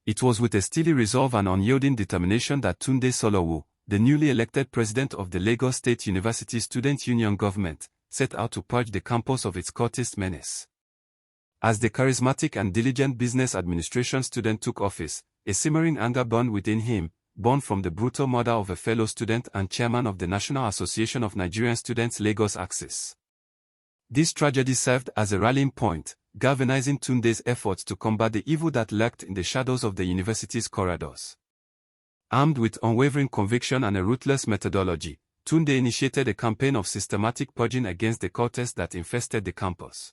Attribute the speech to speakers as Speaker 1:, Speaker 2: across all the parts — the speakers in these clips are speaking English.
Speaker 1: It was with a steely resolve and unyielding determination that Tunde Salau, the newly elected president of the Lagos State University Student Union government, set out to purge the campus of its cultist menace. As the charismatic and diligent business administration student took office, a simmering anger burned within him, born from the brutal murder of a fellow student and chairman of the National Association of Nigerian Students Lagos Axis. This tragedy served as a rallying point, galvanizing Tunde's efforts to combat the evil that lurked in the shadows of the university's corridors. Armed with unwavering conviction and a ruthless methodology, Tunde initiated a campaign of systematic purging against the cultists that infested the campus.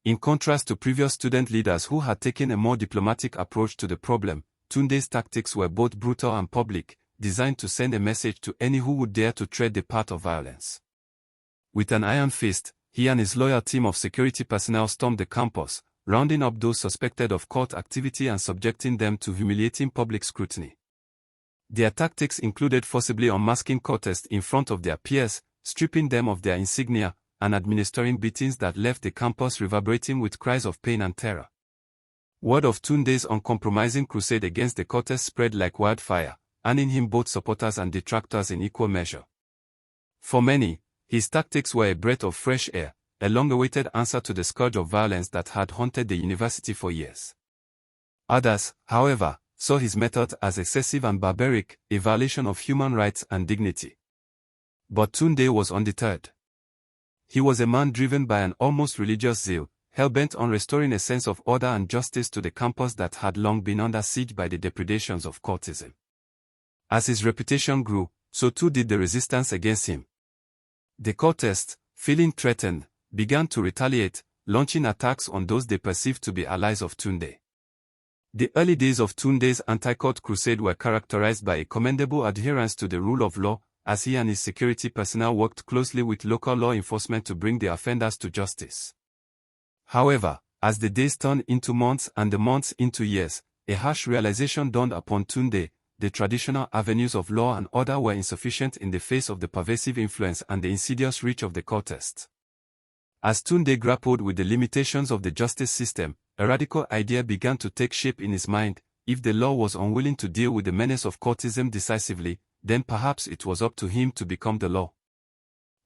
Speaker 1: In contrast to previous student leaders who had taken a more diplomatic approach to the problem, Tunde's tactics were both brutal and public, designed to send a message to any who would dare to tread the path of violence. With an iron fist, he and his loyal team of security personnel stormed the campus, rounding up those suspected of cult activity and subjecting them to humiliating public scrutiny. Their tactics included forcibly unmasking cultists in front of their peers, stripping them of their insignia, and administering beatings that left the campus reverberating with cries of pain and terror. Word of Tunde's uncompromising crusade against the cultists spread like wildfire, earning him both supporters and detractors in equal measure. For many, his tactics were a breath of fresh air, a long-awaited answer to the scourge of violence that had haunted the university for years. Others, however, saw his method as excessive and barbaric, a violation of human rights and dignity. But Tunde was undeterred. He was a man driven by an almost religious zeal, hell-bent on restoring a sense of order and justice to the campus that had long been under siege by the depredations of cultism. As his reputation grew, so too did the resistance against him. The cultists, feeling threatened, began to retaliate, launching attacks on those they perceived to be allies of Tunde. The early days of Tunde's anti-cult crusade were characterized by a commendable adherence to the rule of law, as he and his security personnel worked closely with local law enforcement to bring the offenders to justice. However, as the days turned into months and the months into years, a harsh realization dawned upon Tunde: the traditional avenues of law and order were insufficient in the face of the pervasive influence and the insidious reach of the cultists. As Tunde grappled with the limitations of the justice system, a radical idea began to take shape in his mind: if the law was unwilling to deal with the menace of cultism decisively, then perhaps it was up to him to become the law.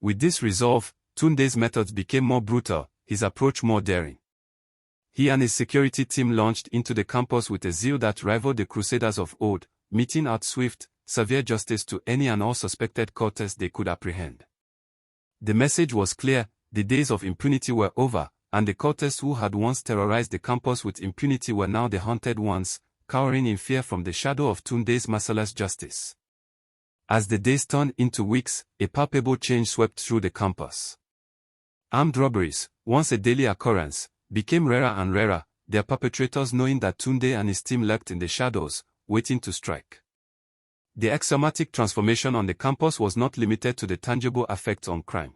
Speaker 1: With this resolve, Tunde's methods became more brutal, his approach more daring. He and his security team launched into the campus with a zeal that rivaled the crusaders of old, meting out swift, severe justice to any and all suspected cultists they could apprehend. The message was clear: the days of impunity were over, and the cultists who had once terrorized the campus with impunity were now the hunted ones, cowering in fear from the shadow of Tunde's merciless justice. As the days turned into weeks, a palpable change swept through the campus. Armed robberies, once a daily occurrence, became rarer and rarer, their perpetrators knowing that Tunde and his team lurked in the shadows, waiting to strike. The axiomatic transformation on the campus was not limited to the tangible effects on crime.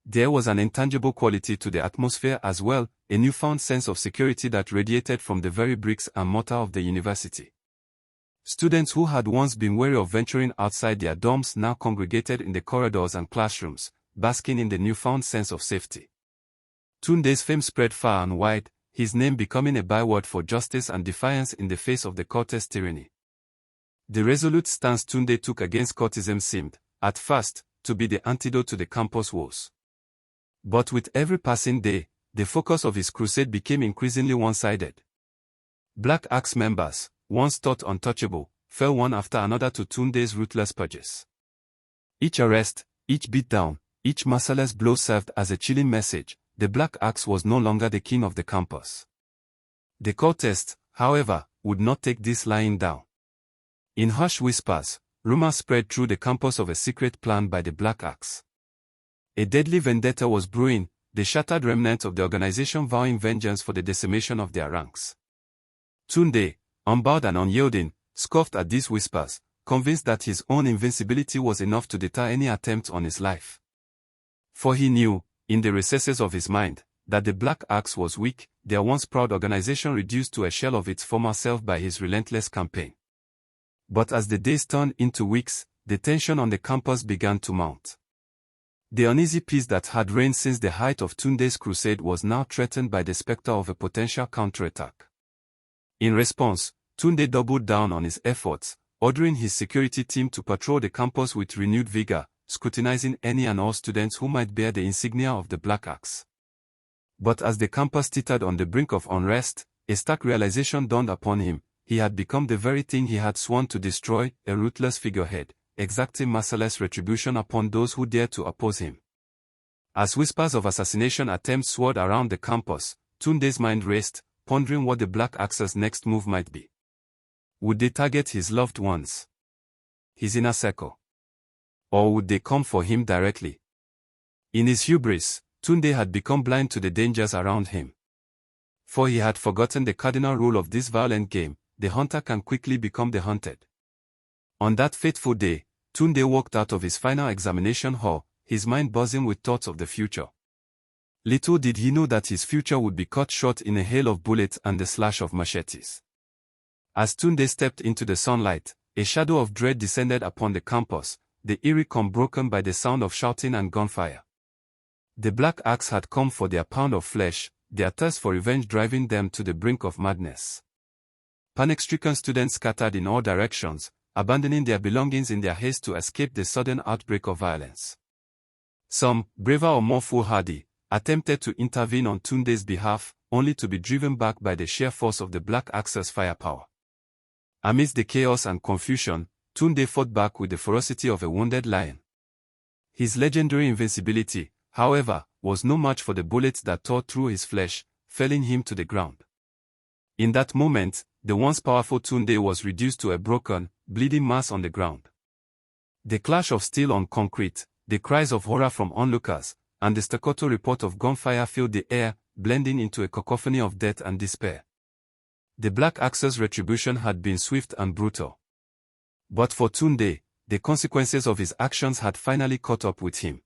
Speaker 1: There was an intangible quality to the atmosphere as well, a newfound sense of security that radiated from the very bricks and mortar of the university. Students who had once been wary of venturing outside their dorms now congregated in the corridors and classrooms, basking in the newfound sense of safety. Tunde's fame spread far and wide, his name becoming a byword for justice and defiance in the face of the cultist tyranny. The resolute stance Tunde took against cultism seemed, at first, to be the antidote to the campus woes. But with every passing day, the focus of his crusade became increasingly one-sided. Black Axe members, once thought untouchable, fell one after another to Tunde's ruthless purges. Each arrest, each beatdown, each merciless blow served as a chilling message: the Black Axe was no longer the king of the campus. The cultists, however, would not take this lying down. In hushed whispers, rumors spread through the campus of a secret plan by the Black Axe. A deadly vendetta was brewing, the shattered remnants of the organization vowing vengeance for the decimation of their ranks. Tunde, unbowed and unyielding, scoffed at these whispers, convinced that his own invincibility was enough to deter any attempt on his life. For he knew, in the recesses of his mind, that the Black Axe was weak, their once proud organization reduced to a shell of its former self by his relentless campaign. But as the days turned into weeks, the tension on the campus began to mount. The uneasy peace that had reigned since the height of Tunde's crusade was now threatened by the specter of a potential counterattack. In response, Tunde doubled down on his efforts, ordering his security team to patrol the campus with renewed vigor, scrutinizing any and all students who might bear the insignia of the Black Axe. But as the campus teetered on the brink of unrest, a stark realization dawned upon him. He had become the very thing he had sworn to destroy, a ruthless figurehead, exacting merciless retribution upon those who dared to oppose him. As whispers of assassination attempts swirled around the campus, Tunde's mind raced, pondering what the Black Axe's next move might be. Would they target his loved ones, his inner circle? Or would they come for him directly? In his hubris, Tunde had become blind to the dangers around him. For he had forgotten the cardinal rule of this violent game: the hunter can quickly become the hunted. On that fateful day, Tunde walked out of his final examination hall, his mind buzzing with thoughts of the future. Little did he know that his future would be cut short in a hail of bullets and the slash of machetes. As Tunde stepped into the sunlight, a shadow of dread descended upon the campus, the eerie calm broken by the sound of shouting and gunfire. The Black Axe had come for their pound of flesh, their thirst for revenge driving them to the brink of madness. Panic-stricken students scattered in all directions, abandoning their belongings in their haste to escape the sudden outbreak of violence. Some, braver or more foolhardy, attempted to intervene on Tunde's behalf, only to be driven back by the sheer force of the Black Axe's firepower. Amidst the chaos and confusion, Tunde fought back with the ferocity of a wounded lion. His legendary invincibility, however, was no match for the bullets that tore through his flesh, felling him to the ground. In that moment, the once powerful Tunde was reduced to a broken, bleeding mass on the ground. The clash of steel on concrete, the cries of horror from onlookers, and the staccato report of gunfire filled the air, blending into a cacophony of death and despair. The Black Axe's retribution had been swift and brutal. But for Tunde, the consequences of his actions had finally caught up with him.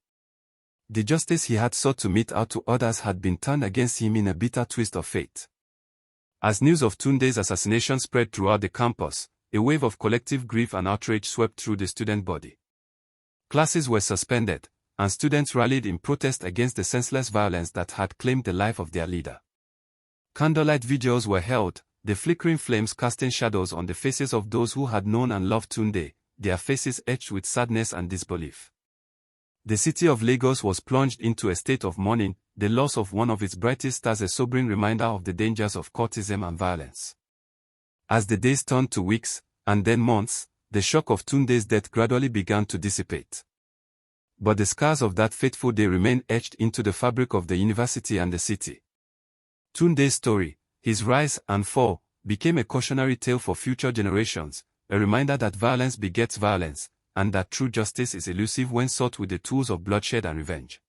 Speaker 1: The justice he had sought to mete out to others had been turned against him in a bitter twist of fate. As news of Tunde's assassination spread throughout the campus, a wave of collective grief and outrage swept through the student body. Classes were suspended, and students rallied in protest against the senseless violence that had claimed the life of their leader. Candlelight vigils were held, the flickering flames casting shadows on the faces of those who had known and loved Tunde, their faces etched with sadness and disbelief. The city of Lagos was plunged into a state of mourning, the loss of one of its brightest stars a sobering reminder of the dangers of cultism and violence. As the days turned to weeks, and then months, the shock of Tunde's death gradually began to dissipate. But the scars of that fateful day remained etched into the fabric of the university and the city. Tunde's story, his rise and fall, became a cautionary tale for future generations, a reminder that violence begets violence, and that true justice is elusive when sought with the tools of bloodshed and revenge.